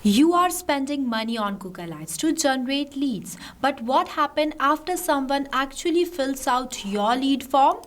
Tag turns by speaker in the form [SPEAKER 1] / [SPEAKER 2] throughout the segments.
[SPEAKER 1] You are spending money on Google Ads to generate leads, but what happens after someone actually fills out your lead form?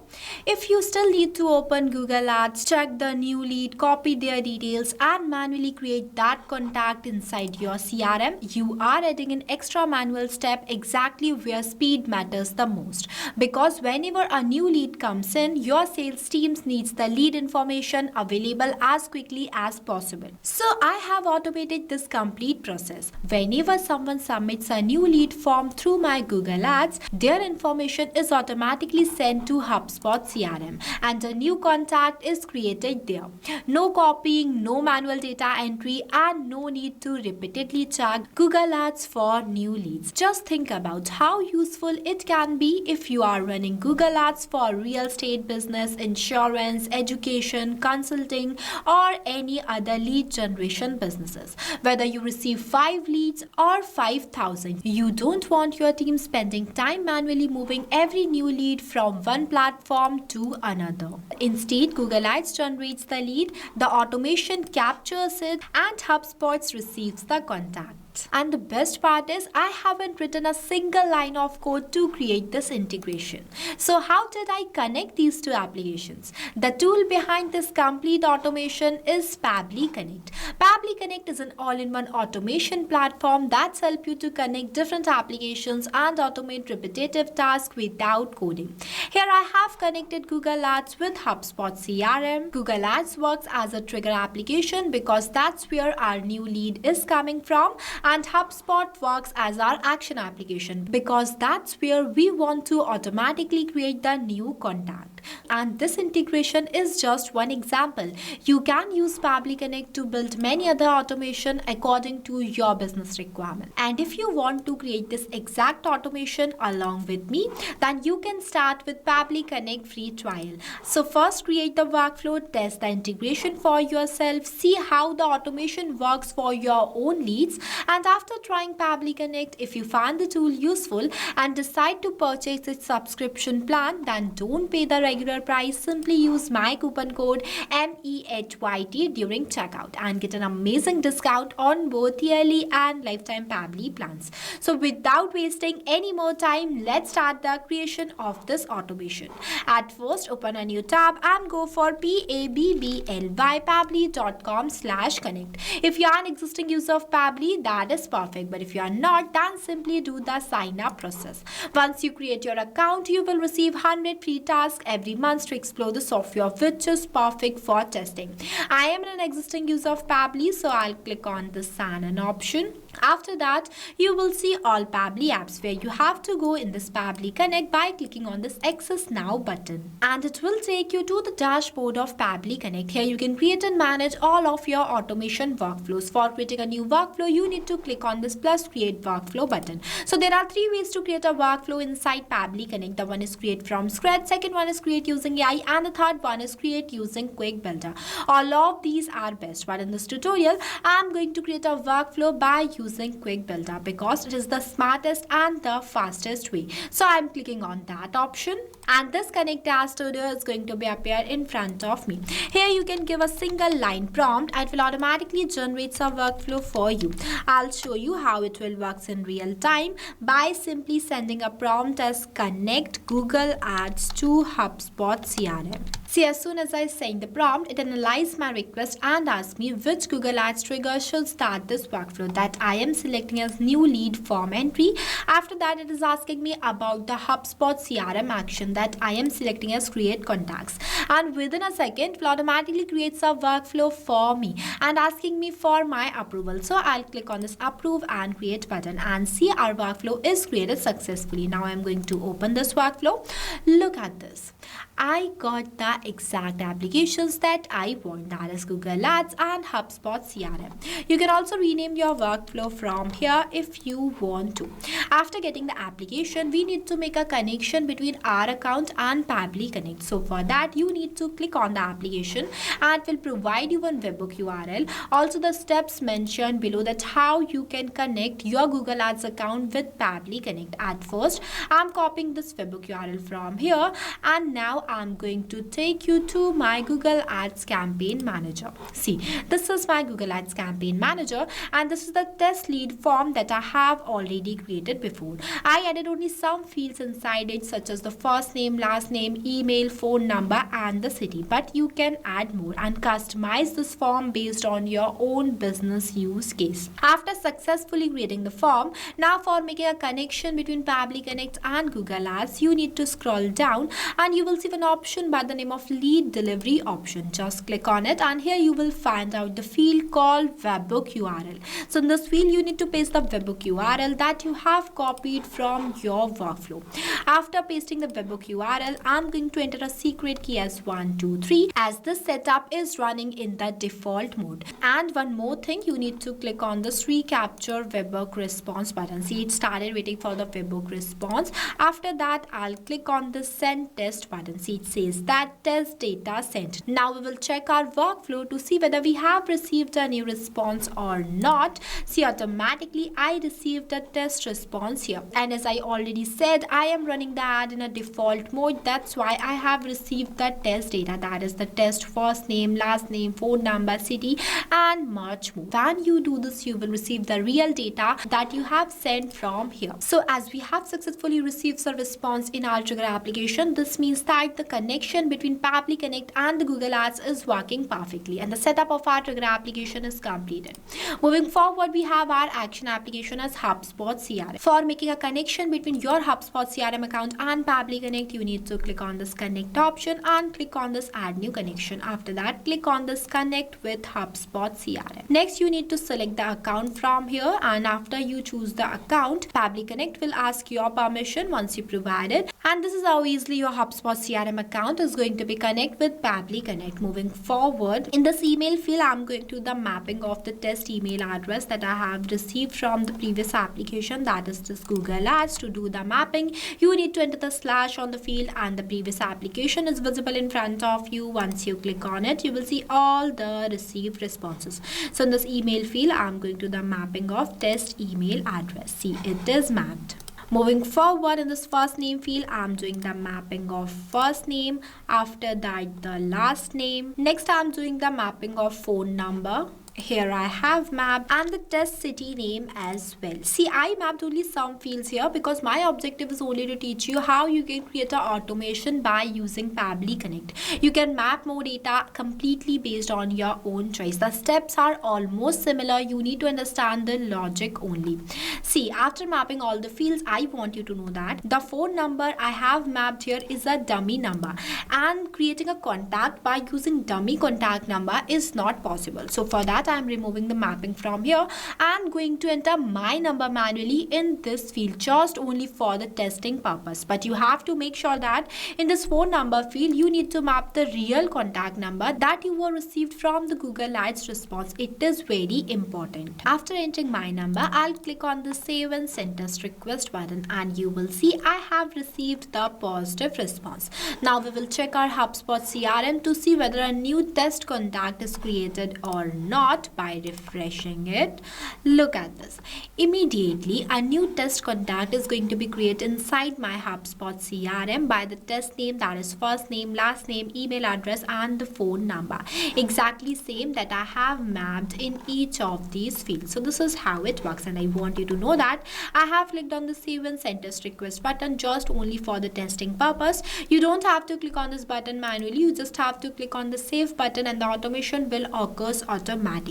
[SPEAKER 1] If you still need to open Google Ads, check the new lead, copy their details, and manually create that contact inside your CRM, you are adding an extra manual step exactly where speed matters the most. Because whenever a new lead comes in, your sales teams needs the lead information available as quickly as possible. So I have automated this complete process. Whenever someone submits a new lead form through my Google Ads, their information is automatically sent to HubSpot CRM and a new contact is created there. No copying, no manual data entry, and no need to repeatedly check Google Ads for new leads. Just think about how useful it can be if you are running Google Ads for real estate business, insurance, education, consulting, or any other lead generation businesses. Whether you receive 5 leads or 5,000, you don't want your team spending time manually moving every new lead from one platform to another. Instead, Google Ads generates the lead, the automation captures it, and HubSpot receives the contact. And the best part is I haven't written a single line of code to create this integration. So how did I connect these two applications? The tool behind this complete automation is Pabbly Connect. Pabbly Connect is an all-in-one automation platform that helps you to connect different applications and automate repetitive tasks without coding. Here I have connected Google Ads with HubSpot CRM. Google Ads works as a trigger application because that's where our new lead is coming from. And HubSpot works as our action application because that's where we want to automatically create the new contact. And this integration is just one example. You can use Pabbly Connect to build many other automation according to your business requirement. And if you want to create this exact automation along with me, then you can start with Pabbly Connect free trial. So first create the workflow, test the integration for yourself, see how the automation works for your own leads, and after trying Pabbly Connect, if you find the tool useful and decide to purchase its subscription plan, then don't pay the regular price. Simply use my coupon code MEHYT during checkout and get an amazing discount on both yearly and lifetime Pabbly plans. So without wasting any more time, let's start the creation of this automation. At first, open a new tab and go for pabbly.com/connect. If you are an existing user of Pabbly, that is perfect, but if you are not, then simply do the sign up process. Once you create your account, you will receive 100 free tasks every month to explore the software, which is perfect for testing. I am an existing user of Pabbly, so I'll click on the sign in option. After that, you will see all Pabbly apps where you have to go in this Pabbly Connect by clicking on this Access Now button. And it will take you to the dashboard of Pabbly Connect. Here you can create and manage all of your automation workflows. For creating a new workflow, you need to click on this plus create workflow button. So there are 3 ways to create a workflow inside Pabbly Connect. The one is create from scratch, second one is create using AI, and the third one is create using Quick Builder. All of these are best, but in this tutorial, I'm going to create a workflow by using Quick Builder because it is the smartest and the fastest way. So I'm clicking on that option, and this Connect As Studio is going to be appear in front of me. Here you can give a single line prompt and it will automatically generate a workflow for you. I'll show you how it will work in real time by simply sending a prompt as connect Google Ads to HubSpot CRM. See, as soon as I send the prompt, it analyzes my request and asks me which Google Ads trigger should start this workflow that I am selecting as new lead form entry. After that, it is asking me about the HubSpot CRM action that I am selecting as create contacts. And within a second, it will automatically creates a workflow for me and asking me for my approval. So I'll click on this approve and create button and see our workflow is created successfully. Now I'm going to open this workflow. Look at this. I got the exact applications that I want, that is Google Ads and HubSpot CRM. You can also rename your workflow from here if you want to. After getting the application, we need to make a connection between our account and Pabbly Connect. So for that, you need to click on the application and it will provide you one webhook URL. Also the steps mentioned below that how you can connect your Google Ads account with Pabbly Connect. At first, I'm copying this webhook URL from here and now I'm going to take take you to my Google Ads Campaign Manager. See, this is my Google Ads Campaign Manager, and this is the test lead form that I have already created before. I added only some fields inside it, such as the first name, last name, email, phone number, and the city. But you can add more and customize this form based on your own business use case. After successfully creating the form, now for making a connection between Pabbly Connect and Google Ads, you need to scroll down and you will see an option by the name of lead delivery option. Just click on it, and here you will find out the field called webhook URL. So in this field, you need to paste the webhook URL that you have copied from your workflow. After pasting the webhook URL, I'm going to enter a secret key as 123, as this setup is running in the default mode. And one more thing, you need to click on this recapture webhook response button. See, it started waiting for the webhook response. After that, I'll click on the send test button. See, it says that test data sent. Now we will check our workflow to see whether we have received a new response or not. See, automatically I received a test response here, and as I already said, I am running the ad in a default mode. That's why I have received the test data, that is the test first name, last name, phone number, city, and much more. When you do this, you will receive the real data that you have sent from here. So as we have successfully received the response in our trigger application, this means that the connection between Pabbly Connect and the Google Ads is working perfectly, and the setup of our trigger application is completed. Moving forward, we have our action application as HubSpot CRM. For making a connection between your HubSpot CRM account and Pabbly Connect, you need to click on this connect option and click on this add new connection. After that, click on this connect with HubSpot CRM. Next, you need to select the account from here, and after you choose the account, Pabbly Connect will ask your permission once you provide it. And this is how easily your HubSpot CRM account is going to be connected with Pabbly Connect. Moving forward, in this email field, I'm going to the mapping of the test email address that I have received from the previous application, that is this Google Ads. To do the mapping, you need to enter the slash on the field, and the previous application is visible in front of you. Once you click on it, you will see all the received responses. So in this email field, I'm going to the mapping of test email address. See, it is mapped. Moving forward, in this first name field, I'm doing the mapping of first name. After that, the last name. Next, I'm doing the mapping of phone number. Here I have mapped, and the test city name as well. See, I mapped only some fields here because my objective is only to teach you how you can create an automation by using Pabbly Connect. You can map more data completely based on your own choice. The steps are almost similar. You need to understand the logic only. See, after mapping all the fields, I want you to know that the phone number I have mapped here is a dummy number, and creating a contact by using dummy contact number is not possible. So for that, I am removing the mapping from here and going to enter my number manually in this field, just only for the testing purpose. But you have to make sure that in this phone number field, you need to map the real contact number that you were received from the Google Ads response. It is very important. After entering my number, I'll click on the save and send test request button, and you will see I have received the positive response. Now we will check our HubSpot CRM to see whether a new test contact is created or not by refreshing it. Look at this. Immediately, a new test contact is going to be created inside my HubSpot CRM by the test name, that is first name, last name, email address, and the phone number. Exactly same that I have mapped in each of these fields. So this is how it works, and I want you to know that I have clicked on the save and send test request button just only for the testing purpose. You don't have to click on this button manually. You just have to click on the save button, and the automation will occur automatically.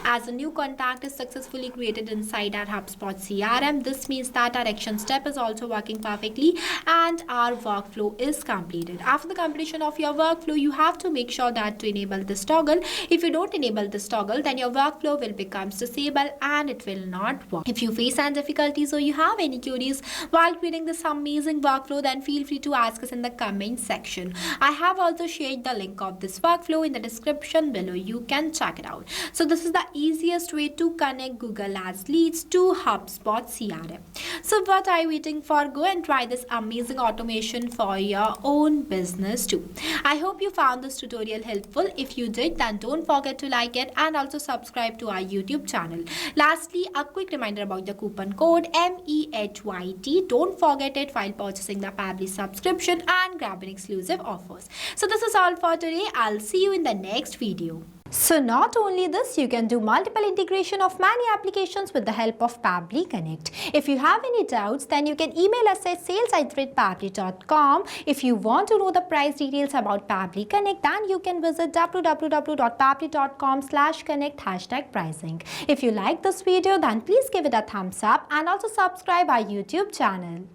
[SPEAKER 1] As a new contact is successfully created inside our HubSpot CRM, this means that our action step is also working perfectly and our workflow is completed. After the completion of your workflow, you have to make sure that to enable this toggle. If you don't enable this toggle, then your workflow will become disabled and it will not work. If you face any difficulties or you have any queries while creating this amazing workflow, then feel free to ask us in the comment section. I have also shared the link of this workflow in the description below. You can check it out. So this is the easiest way to connect Google Ads leads to HubSpot CRM. So what are you waiting for? Go and try this amazing automation for your own business too. I hope you found this tutorial helpful. If you did, then don't forget to like it and also subscribe to our YouTube channel. Lastly, a quick reminder about the coupon code MEHYT. Don't forget it while purchasing the Pabbly subscription and grabbing exclusive offers. So this is all for today. I'll see you in the next video. So not only this, you can do multiple integration of many applications with the help of Pabbly Connect. If you have any doubts, then you can email us at sales@pabbly.com. If you want to know the price details about Pabbly Connect, then you can visit www.pabbly.com/connect #pricing. If you like this video, then please give it a thumbs up and also subscribe our YouTube channel.